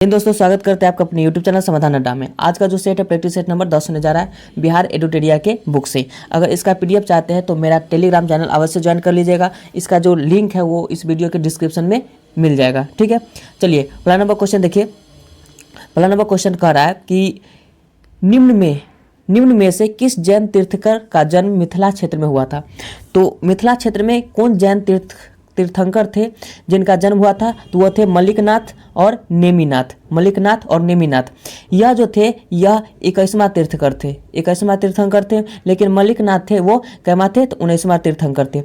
दोस्तों, स्वागत करते हैं आपका अपने YouTube चैनल समाधान अड्डा में। आज का जो सेट है प्रैक्टिस सेट नंबर 10 होने जा रहा है बिहार एडुटेरिया के बुक से। अगर इसका PDF चाहते हैं तो मेरा टेलीग्राम चैनल अवश्य ज्वाइन कर लीजिएगा। इसका जो लिंक है वो इस वीडियो के डिस्क्रिप्शन में मिल जाएगा। ठीक है, चलिए पहला नंबर क्वेश्चन देखिए। पहला नंबर क्वेश्चन कह रहा है कि निम्न में से किस जैन तीर्थंकर का जन्म मिथिला क्षेत्र में हुआ था। तो मिथिला क्षेत्र में कौन जैन तीर्थंकर थे जिनका जन्म हुआ था, तो वह थे मलिकनाथ और नेमिनाथ। यह जो थे यह 21वां तीर्थंकर थे, 21वां तीर्थंकर थे। लेकिन मलिकनाथ थे वो कैमा थे, तो 19वां तीर्थंकर थे।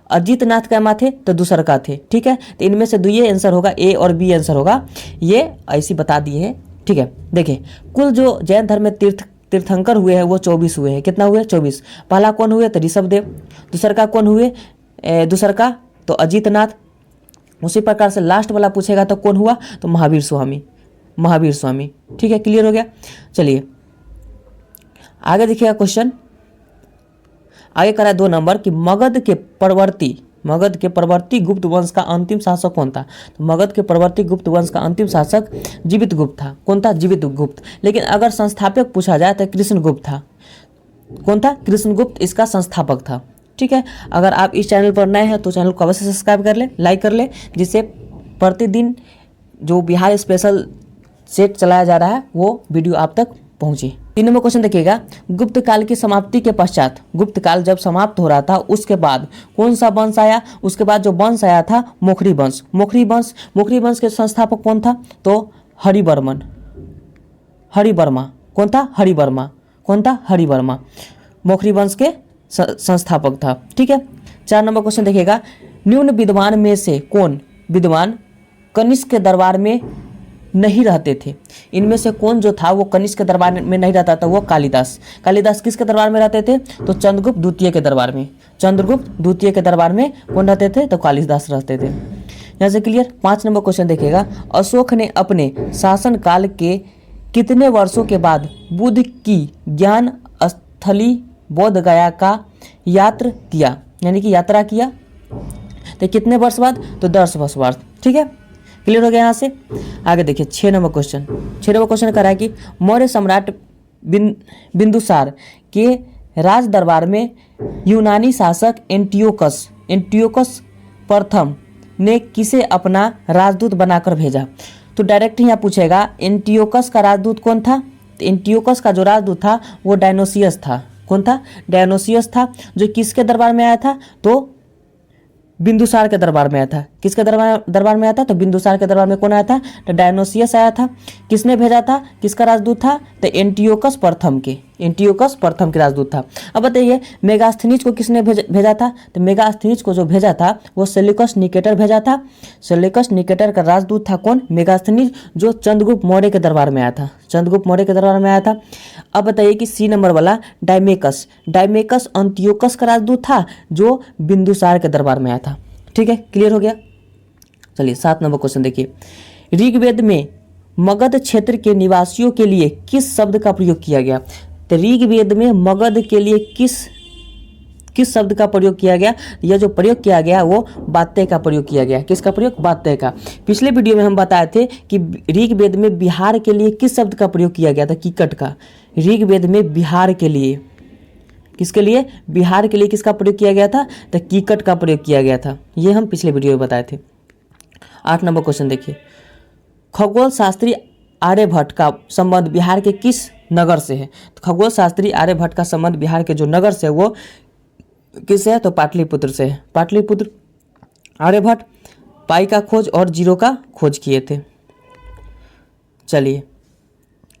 अजितनाथ कैमा थे, तो दूसरका थे। ठीक है, तो इनमें से ये आंसर होगा, ए और बी आंसर होगा। ये ऐसी बता दिए है। ठीक है, देखिए कुल जो जैन धर्म में तीर्थंकर हुए हैं वो 24 हुए हैं। कितना हुए? 24। पहला कौन हुए? तो ऋषभदेव। दूसरका कौन हुए? दूसरका तो अजितनाथ। उसी प्रकार से लास्ट वाला पूछेगा तो कौन हुआ? तो महावीर स्वामी। ठीक है, क्लियर हो गया। चलिए आगे देखिएगा क्वेश्चन। आगे करा 2 नंबर कि मगध के परवर्ती गुप्त वंश का अंतिम शासक कौन था। तो मगध के परवर्ती गुप्त वंश का अंतिम शासक जीवित गुप्त था। कौन था? जीवित गुप्त। लेकिन अगर संस्थापक पूछा जाए तो कृष्णगुप्त था। कौन था? कृष्णगुप्त इसका संस्थापक था। ठीक है, अगर आप इस चैनल पर नए हैं तो चैनल को अवश्य सब्सक्राइब कर ले, लाइक कर ले, जिससे प्रतिदिन जो बिहार स्पेशल सेट चलाया जा रहा है वो वीडियो आप तक पहुंचे। 3 नंबर क्वेश्चन देखिएगा। गुप्त काल की समाप्ति के पश्चात, गुप्त काल जब समाप्त हो रहा था उसके बाद कौन सा वंश आया? उसके बाद जो वंश आया था मोखरी वंश के संस्थापक कौन था? तो हरिवर्मा। कौन था? हरिवर्मा मोखरी वंश के संस्थापक था। ठीक है, 4 नंबर क्वेश्चन देखिएगा। निम्न विद्वान में से कौन विद्वान कनिष्क के दरबार में नहीं रहते थे? इनमें से कौन जो था वो कनिष्क के दरबार में नहीं रहता था? वो कालिदास किसके दरबार में रहते थे? तो चंद्रगुप्त द्वितीय के दरबार में कौन रहते थे? तो कालिदास रहते थे। यहाँ से क्लियर। 5 नंबर क्वेश्चन देखिएगा। अशोक ने अपने शासन काल के कितने वर्षों के बाद बुद्ध की ज्ञान स्थली बोध गया का यात्रा किया? तो कितने वर्ष बाद? तो 10 वर्ष बाद। ठीक है, क्लियर हो गया। यहाँ से आगे देखिए 6 नंबर क्वेश्चन कर रहा है कि मौर्य सम्राट बिंदुसार के राज दरबार में यूनानी शासक एंटियोकस प्रथम ने किसे अपना राजदूत बनाकर भेजा। तो डायरेक्ट यहाँ पूछेगा एंटियोकस का राजदूत कौन था। तो एंटियोकस का जो राजदूत था वो डायनोसियस था। कौन था? डायनोसियस था, जो किसके दरबार में आया था? तो बिंदुसार के दरबार में आया था। किसके दरबार में आया था? तो बिंदुसार के दरबार में कौन आया था? तो डायनोसियस आया था। किसने भेजा था? किसका राजदूत था? तो एंटियोकस प्रथम के राजदूत था। अब बताइए मेगास्थनीज को किसने भेजा था? तो मेगास्थनीज को जो भेजा था वो सेल्यूकस निकेटर भेजा था। सेल्यूकस निकेटर का राजदूत था कौन? मेगास्थनीज, जो चंद्रगुप्त मौर्य के दरबार में आया था। अब बताइए कि सी नंबर वाला डायमेकस अंतियोकस का राजदूत था, जो बिंदुसार के दरबार में आया था। ठीक है, क्लियर हो गया। चलिए 7 नंबर क्वेश्चन देखिए। ऋग्वेद में मगध क्षेत्र के निवासियों के लिए किस शब्द का प्रयोग किया गया? तो ऋग्वेद में मगध के लिए किस शब्द का प्रयोग किया गया? यह जो प्रयोग किया गया वो बात्य का प्रयोग किया गया। किसका प्रयोग? बात्य का। पिछले वीडियो में हम बताए थे कि ऋग्वेद में बिहार के लिए किस शब्द का प्रयोग किया गया था? कीकट का। ऋग्वेद में बिहार के लिए किसके लिए? बिहार के लिए किसका प्रयोग किया गया था? तो कीकट का प्रयोग किया गया था। ये हम पिछले वीडियो में बताए थे। 8 नंबर क्वेश्चन देखिए। खगोल शास्त्री आर्यभट्ट का संबंध बिहार के किस नगर से है? तो खगोल शास्त्री आर्यभट्ट का संबंध बिहार के जो नगर से है वो किससे है? तो पाटलिपुत्र से है। पाटलिपुत्र। आर्यभट्ट पाई का खोज और जीरो का खोज किए थे। चलिए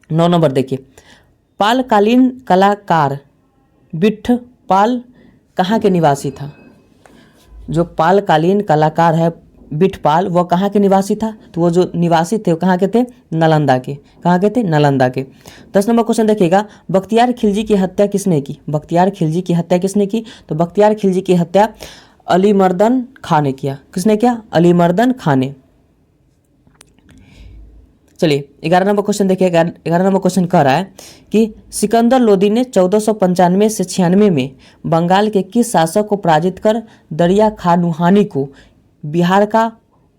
9 नंबर देखिए। पालकालीन कलाकार बिट्ठपाल कहाँ के निवासी था? जो पालकालीन कलाकार है बिट्ठपाल, वो कहाँ के निवासी था? तो वो जो निवासी थे वो कहाँ के थे? नालंदा के। कहाँ के थे? नालंदा के। 10 नंबर क्वेश्चन देखिएगा। बख्तियार खिलजी की हत्या किसने की? तो बख्तियार खिलजी की हत्या अलीमर्दन खां ने किया। किसने किया? अलीमर्दन खां ने। चलिए 11 नंबर क्वेश्चन देखिए। 11 नंबर क्वेश्चन कह रहा है कि सिकंदर लोदी ने 1495 से 96 में बंगाल के किस शासक को पराजित कर दरिया खान नुहानी को बिहार का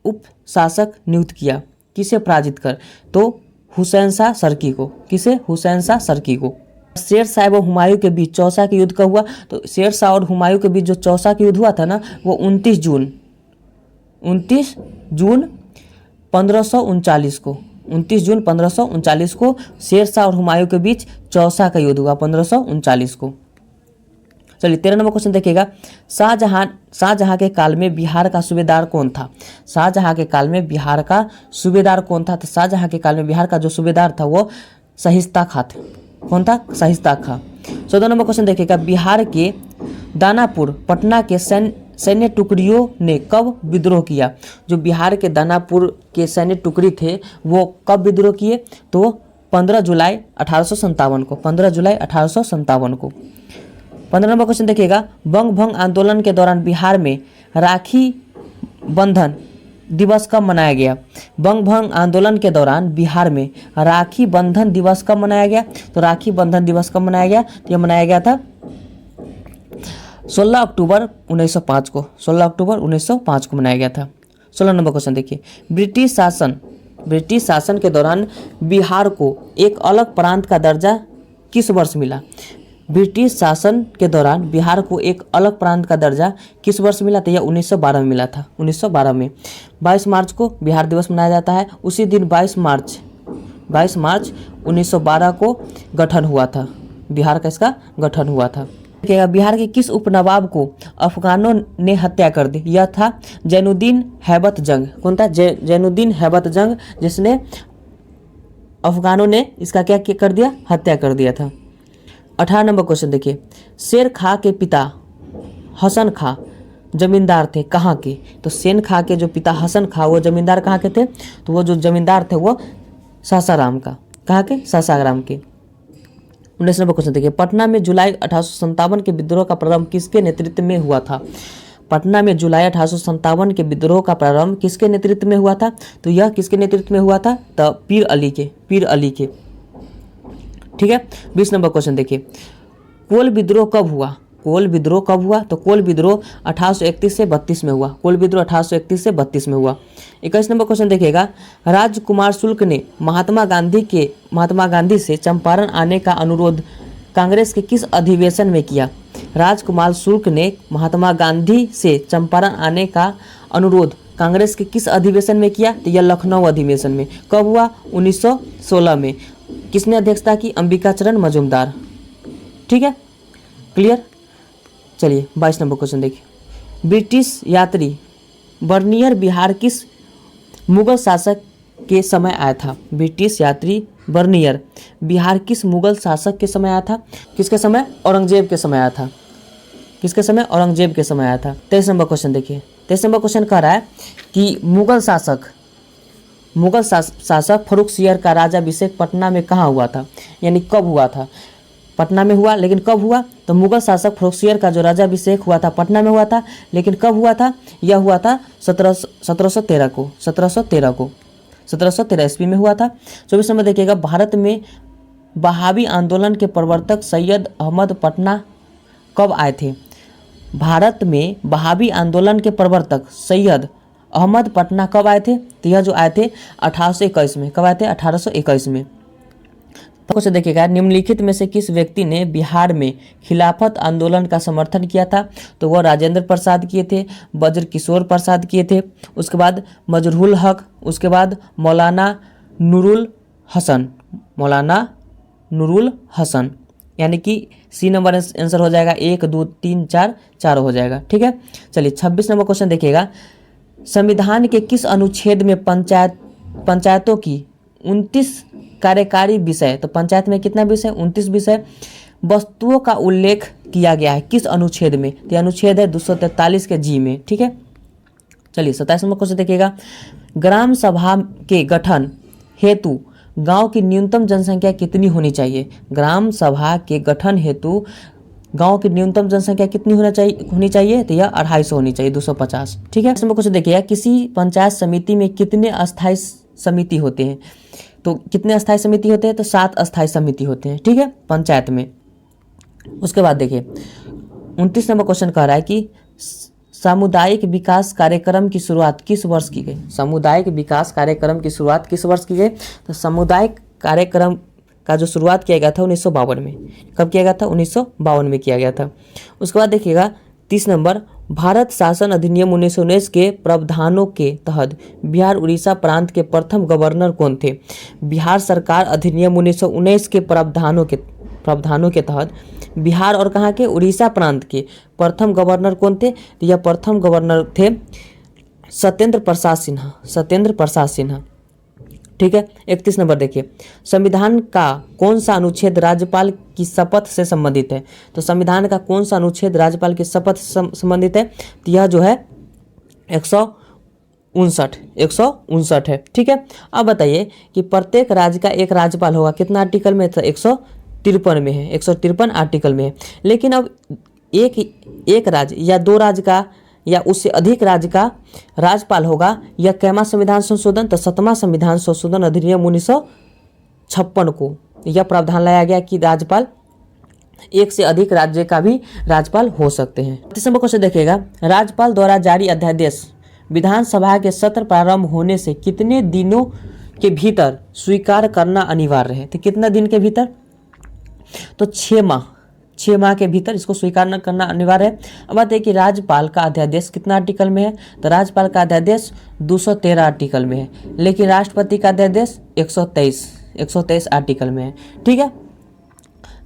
उप शासक नियुक्त किया? किसे पराजित कर? तो हुसैन शाह सरकी को। किसे? हुसैन शाह सरकी को। शेर शाह व हुमायूं के बीच चौसा का युद्ध कब हुआ? तो शेर शाह और हुमायूं के बीच जो चौसा का युद्ध हुआ था ना, वो 29 जून 1539 को, 29 जून 1539 को शेर शाह और हुमायूं के बीच चौसा का युद्ध हुआ 1539 को। चलिए 13 नंबर क्वेश्चन देखिएगा। शाहजहां के काल में बिहार का सूबेदार कौन था? शाहजहां के काल में बिहार का सूबेदार कौन था? तो शाहजहां के काल में बिहार का जो सूबेदार था वो शाहिस्ता खां थे। कौन था? शाहिस्ता खां। 14 नंबर क्वेश्चन देखिएगा। बिहार के दानापुर पटना के सैन्य टुकड़ियों ने कब विद्रोह किया? जो बिहार के दानापुर के सैन्य टुकड़ी थे वो कब विद्रोह किए? तो 15 जुलाई 1857 को। 15 जुलाई 1857 को। 15 नंबर क्वेश्चन देखिएगा। बंग भंग आंदोलन के दौरान बिहार में राखी बंधन दिवस कब मनाया गया? बंग भंग आंदोलन के दौरान बिहार में राखी बंधन दिवस कब मनाया गया? तो राखी बंधन दिवस कब मनाया गया? तो यह मनाया गया था 16 अक्टूबर 1905 को। 16 अक्टूबर 1905 को मनाया गया था। 16 नंबर क्वेश्चन देखिए। ब्रिटिश शासन के दौरान बिहार को एक अलग प्रांत का दर्जा किस वर्ष मिला? ब्रिटिश शासन के दौरान बिहार को एक अलग प्रांत का दर्जा किस वर्ष मिला? तो यह 1912 में मिला था। 1912 में 22 मार्च को बिहार दिवस मनाया जाता है। उसी दिन 22 मार्च 1912 को गठन हुआ था। बिहार का इसका गठन हुआ था। देखिएगा। बिहार के किस उपनवाब को अफगानों ने हत्या कर दी? यह था जैनुद्दीन हैबत जंग। कौन था? जैनुद्दीन हैबत जंग, जिसने अफगानों ने इसका क्या कर दिया? हत्या कर दिया था। 18 नंबर क्वेश्चन देखिए। शेर खां के पिता हसन खां जमींदार थे कहाँ के? तो शेर खां के जो पिता हसन खां वो जमींदार कहाँ के थे? तो वो जो जमींदार थे वो सासाराम का। कहाँ के? सासाराम के। 19 नंबर क्वेश्चन देखिए। पटना में जुलाई 1857 के विद्रोह का प्रारंभ किसके नेतृत्व में हुआ था? पटना में जुलाई 1857 के विद्रोह का प्रारंभ किसके नेतृत्व में हुआ था? तो यह किसके नेतृत्व में हुआ था? तो पीर अली के। ठीक है। 20 नंबर क्वेश्चन देखिए। कोल विद्रोह कब हुआ? तो कोल विद्रोह 1831 से 32 में हुआ। कोल विद्रोह 1831 से 32 में हुआ। 21 नंबर क्वेश्चन देखिएगा। राजकुमार शुक्ल ने महात्मा गांधी से चंपारण आने का अनुरोध कांग्रेस के किस अधिवेशन में किया? राजकुमार शुक्ल ने महात्मा गांधी से चंपारण आने का अनुरोध कांग्रेस के किस अधिवेशन में किया? तो यह लखनऊ अधिवेशन में। कब हुआ? 1916 में। किसने अध्यक्षता की? अंबिकाचरण मजूमदार। ठीक है, क्लियर। चलिए 22 नंबर क्वेश्चन देखिए। ब्रिटिश यात्री बर्नियर बिहार किस मुगल शासक के समय आया था? ब्रिटिश यात्री बर्नियर बिहार किस मुगल शासक के समय आया था? किसके समय? औरंगजेब के समय आया था। किसके समय? औरंगजेब के समय आया था। 23 नंबर क्वेश्चन देखिए। 23 नंबर क्वेश्चन कह रहा है कि मुगल शासक फर्रुखसियर का राज्याभिषेक पटना में कहाँ हुआ था? यानी कब हुआ था? पटना में हुआ, लेकिन कब हुआ? तो मुगल शासक फर्रुखसियर का जो राज्याभिषेक हुआ था पटना में हुआ था, लेकिन कब हुआ था? यह हुआ था 1713 को। 1713 ईस्वी में हुआ था। 24 नंबर देखिएगा। भारत में बहावी आंदोलन के प्रवर्तक सैयद अहमद पटना कब आए थे? भारत में बहावी आंदोलन के प्रवर्तक सैयद अहमद पटना कब आए थे? तो यह जो आए थे 1821 में। कब आए थे? 1821 में। तो देखिएगा। निम्नलिखित में से किस व्यक्ति ने बिहार में खिलाफत आंदोलन का समर्थन किया था? तो वह राजेंद्र प्रसाद किए थे, वज्र किशोर प्रसाद किए थे, उसके बाद मजरूल हक, उसके बाद मौलाना नूरुल हसन। यानी कि सी नंबर आंसर हो जाएगा 1 2 3 4 चारों हो जाएगा। ठीक है। चलिए 26 नंबर क्वेश्चन देखिएगा। संविधान के किस अनुच्छेद में पंचायतों की 29 कार्यकारी विषय, तो पंचायत में कितना विषय? 29 विषय वस्तुओं का उल्लेख किया गया है? किस अनुच्छेद में? तो अनुच्छेद है 243 के जी में। ठीक है। चलिए 27 नंबर क्वेश्चन देखिएगा। ग्राम सभा के गठन हेतु गांव की न्यूनतम जनसंख्या कितनी होनी चाहिए? ग्राम सभा के गठन हेतु गांव की न्यूनतम जनसंख्या कितनी होनी चाहिए? तो यह 250 होनी चाहिए, 250। ठीक है। इसमें कुछ देखिए। किसी पंचायत समिति में कितने अस्थायी समिति होते हैं? तो कितने अस्थायी समिति होते हैं? तो 7 अस्थायी समिति होते हैं। ठीक है, पंचायत में। उसके बाद देखिए 29 नंबर क्वेश्चन कह रहा है कि सामुदायिक विकास कार्यक्रम की शुरुआत किस वर्ष की गई? सामुदायिक विकास कार्यक्रम की शुरुआत किस वर्ष की गई? तो सामुदायिक कार्यक्रम का जो शुरुआत किया गया था 1952 में। कब किया गया था? 1952 में किया गया था। उसके बाद देखिएगा 30 नंबर, भारत शासन अधिनियम 1919 के प्रावधानों के तहत बिहार उड़ीसा प्रांत के प्रथम गवर्नर कौन थे? बिहार सरकार अधिनियम 1919 के प्रावधानों के तहत बिहार और कहाँ के? उड़ीसा प्रांत के प्रथम गवर्नर कौन थे? तो यह प्रथम गवर्नर थे सत्येंद्र प्रसाद सिन्हा। सत्येंद्र प्रसाद सिन्हा, ठीक है। 31 नंबर देखिए, संविधान का कौन सा अनुच्छेद राज्यपाल की शपथ से संबंधित है? तो संविधान का कौन सा अनुच्छेद राज्यपाल की शपथ से संबंधित है? तो यह जो है 159 है, ठीक है। अब बताइए कि प्रत्येक राज्य का एक राज्यपाल होगा, कितना आर्टिकल में? तो 153 में है, 153 आर्टिकल में है। लेकिन अब एक राज्य या दो राज्य का या उससे अधिक राज्य का राज्यपाल होगा, यह कैमा संविधान संशोधन? तो 7वां संविधान संशोधन अधिनियम 1956 को यह प्रावधान लाया गया कि राज्यपाल एक से अधिक राज्य का भी राज्यपाल हो सकते हैं। 30 नंबर क्वेश्चन देखिएगा, राज्यपाल द्वारा जारी अध्यादेश विधानसभा के सत्र प्रारंभ होने से कितने दिनों के भीतर स्वीकार करना अनिवार्य है? तो कितना दिन के भीतर? तो 6 माह के भीतर इसको स्वीकार करना अनिवार्य है। अब बात है कि राज्यपाल का अध्यादेश कितना आर्टिकल में है? तो राज्यपाल का अध्यादेश 213 आर्टिकल में है, लेकिन राष्ट्रपति का अध्यादेश 123 आर्टिकल में है, ठीक है।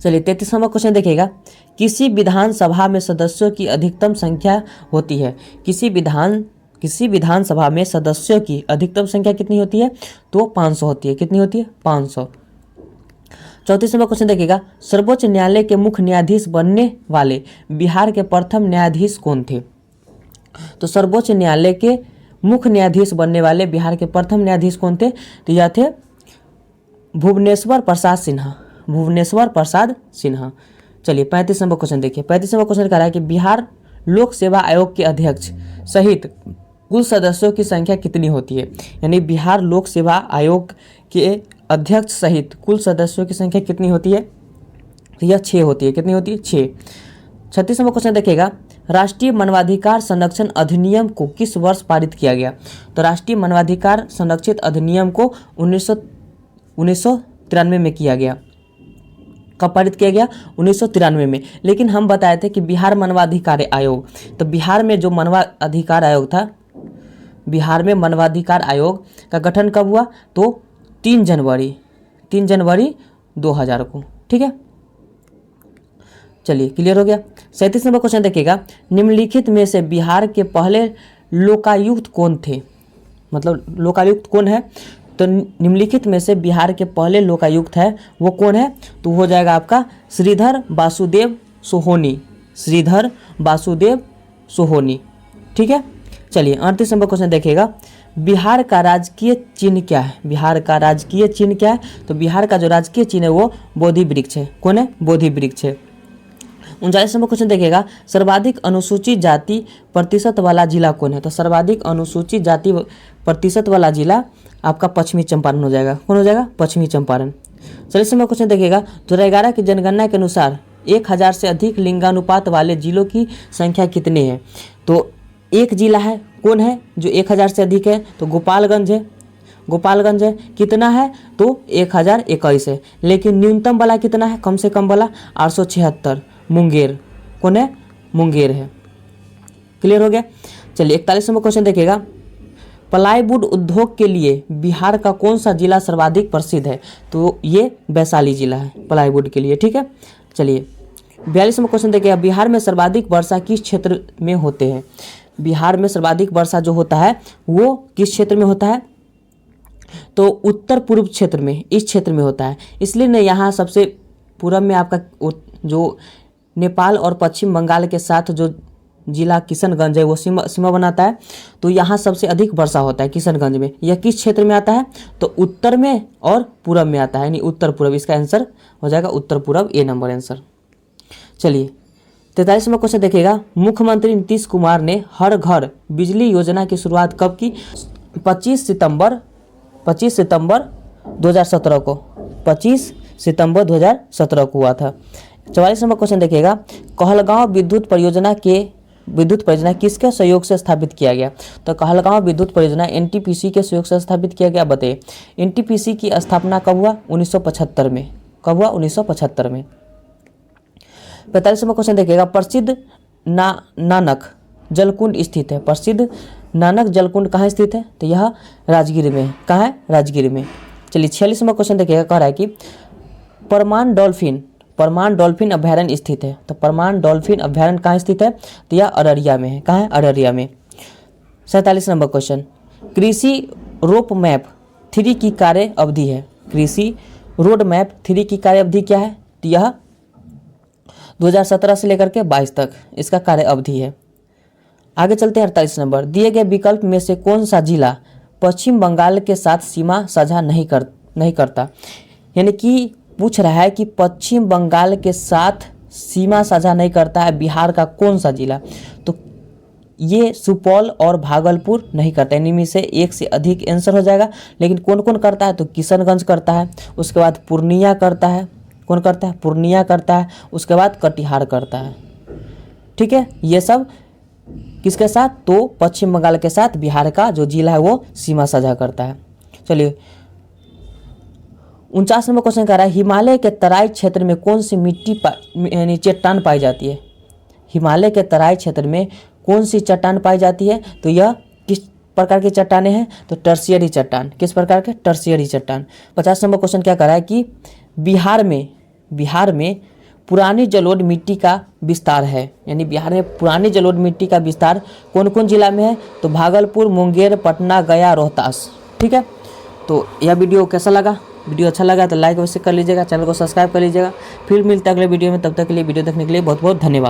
चलिए 33 नंबर क्वेश्चन देखिएगा, किसी विधानसभा में सदस्यों की अधिकतम संख्या होती है? किसी विधानसभा में सदस्यों की अधिकतम संख्या कितनी होती है? तो 500 होती है। कितनी होती है? 500। 34 नंबर क्वेश्चन देखिएगा, सर्वोच्च न्यायालय के मुख्य न्यायाधीश बनने वाले बिहार के प्रथम न्यायाधीश कौन थे? तो सर्वोच्च न्यायालय के मुख्य न्यायाधीश बनने वाले बिहार के प्रथम न्यायाधीश कौन थे? तो यह थे भुवनेश्वर प्रसाद सिन्हा। चलिए 35 नंबर क्वेश्चन देखिए। 35 नंबर क्वेश्चन कह रहा है कि बिहार लोक सेवा आयोग के अध्यक्ष सहित कुल सदस्यों की संख्या कितनी होती है? यानी बिहार लोक सेवा आयोग के अध्यक्ष सहित कुल सदस्यों की संख्या कितनी होती है? तो यह 6 होती है। कितनी होती है? 6। 36 नंबर क्वेश्चन देखिएगा, राष्ट्रीय मानवाधिकार संरक्षण अधिनियम को किस वर्ष पारित किया गया? तो राष्ट्रीय मानवाधिकार संरक्षित अधिनियम को 1993 में किया गया। कब पारित किया गया? 1993 में। लेकिन हम बताए थे कि बिहार मानवाधिकार आयोग, तो बिहार में जो मानवाधिकार आयोग था, बिहार में मानवाधिकार आयोग का गठन कब हुआ? तो 3 जनवरी 2000 को, ठीक है। चलिए क्लियर हो गया। 37 नंबर क्वेश्चन देखिएगा, निम्नलिखित में से बिहार के पहले लोकायुक्त कौन थे? मतलब लोकायुक्त कौन है? तो निम्नलिखित में से बिहार के पहले लोकायुक्त है वो कौन है? तो हो जाएगा आपका श्रीधर वासुदेव सोहोनी, ठीक है। चलिए 38 नंबर क्वेश्चन देखिएगा, बिहार का राजकीय चिन्ह क्या है? बिहार का राजकीय चिन्ह क्या है? तो बिहार का जो राजकीय चिन्ह है वो बोधि वृक्ष है। कौन है? बोधि वृक्ष है। 39 नंबर क्वेश्चन देखिएगा, सर्वाधिक अनुसूचित जाति प्रतिशत वाला जिला कौन है? तो सर्वाधिक अनुसूचित जाति प्रतिशत वाला जिला आपका पश्चिमी चंपारण हो जाएगा। कौन हो जाएगा? पश्चिमी चंपारण। 40 नंबर क्वेश्चन देखिएगा, 2011 की जनगणना के अनुसार 1000 से अधिक लिंगानुपात वाले जिलों की संख्या कितनी है? तो एक जिला है, कौन है जो 1000 से अधिक है? तो गोपालगंज है। कितना है? तो 1021 है। लेकिन न्यूनतम वाला कितना है? कम से कम वाला 876, मुंगेर। कौन है? मुंगेर है। क्लियर हो गया। चलिए 41 नंबर क्वेश्चन देखिएगा, प्लाईवुड उद्योग के लिए बिहार का कौन सा जिला सर्वाधिक प्रसिद्ध है? तो ये वैशाली जिला है प्लाईवुड के लिए, ठीक है। चलिए 42 नंबर क्वेश्चन देखिएगा, बिहार में सर्वाधिक वर्षा किस क्षेत्र में होते हैं? बिहार में सर्वाधिक वर्षा जो होता है वो किस क्षेत्र में होता है? तो उत्तर पूर्व क्षेत्र में, इस क्षेत्र में होता है। इसलिए न यहाँ सबसे पूर्व में आपका जो नेपाल और पश्चिम बंगाल के साथ जो जिला किशनगंज है वो सीमा बनाता है, तो यहाँ सबसे अधिक वर्षा होता है किशनगंज में। यह किस क्षेत्र में आता है? तो उत्तर में और पूरब में आता है, यानी उत्तर पूर्व। इसका आंसर हो जाएगा उत्तर पूर्व, ए नंबर आंसर। चलिए 43 नंबर क्वेश्चन देखिएगा, मुख्यमंत्री नीतीश कुमार ने हर घर बिजली योजना की शुरुआत कब की? 25 सितंबर 2017 को, 25 सितंबर 2017 को हुआ था। 44 नंबर क्वेश्चन देखिएगा, कहलगांव विद्युत परियोजना के विद्युत परियोजना किसके सहयोग से स्थापित किया गया? तो कहलगांव विद्युत परियोजना एनटीपीसी के सहयोग से स्थापित किया गया। बताइए एनटीपीसी की स्थापना कब हुआ? 1975 में। कब हुआ? 1975 में। 45वां क्वेश्चन देखिएगा, प्रसिद्ध नानक जलकुंड स्थित है। प्रसिद्ध नानक जलकुंड कहाँ स्थित है? तो यह राजगीर में है। कहाँ है? राजगीर में। चलिए 46वां क्वेश्चन देखिएगा, कह रहा है कि परमान डॉल्फिन अभ्यारण्य स्थित है। तो परमान डॉल्फिन अभ्यारण्य कहाँ स्थित है? तो यह अररिया में है। कहाँ है? अररिया में। 47 नंबर क्वेश्चन, कृषि रोड मैप 3 की कार्य अवधि है। कृषि रोड मैप 3 की कार्य अवधि क्या है? तो यह 2017 से लेकर के 22 तक इसका कार्य अवधि है। आगे चलते हैं 48 नंबर, दिए गए विकल्प में से कौन सा जिला पश्चिम बंगाल के साथ सीमा साझा नहीं करता? यानी कि पूछ रहा है कि पश्चिम बंगाल के साथ सीमा साझा नहीं करता है बिहार का कौन सा जिला? तो ये सुपौल और भागलपुर नहीं करता है। इनमें से एक से अधिक आंसर हो जाएगा। लेकिन कौन कौन करता है? तो किशनगंज करता है, उसके बाद पूर्णिया करता है। कौन करता है? पूर्णिया करता है, उसके बाद कटिहार करता है। ठीक है, ये सब किसके साथ? तो पश्चिम बंगाल के साथ बिहार का जो जिला है वो सीमा साझा करता है। चलिए 49 नंबर क्वेश्चन कह रहा है, हिमालय के तराई क्षेत्र में कौन सी मिट्टी यानी चट्टान पाई जाती है? हिमालय के तराई क्षेत्र में कौन सी चट्टान पाई जाती है? तो यह किस प्रकार की चट्टानें हैं? तो टर्शियरी चट्टान। किस प्रकार के? टर्शियरी चट्टान। 50 नंबर क्वेश्चन क्या कह रहा है कि बिहार में पुरानी जलोढ़ मिट्टी का विस्तार है। यानी बिहार में पुरानी जलोढ़ मिट्टी का विस्तार कौन कौन जिला में है? तो भागलपुर, मुंगेर, पटना, गया, रोहतास। ठीक है, तो यह वीडियो कैसा लगा? वीडियो अच्छा लगा तो लाइक अवश्य कर लीजिएगा, चैनल को सब्सक्राइब कर लीजिएगा। फिर मिलते हैं अगले वीडियो में, तब तक के लिए वीडियो देखने के लिए बहुत बहुत धन्यवाद।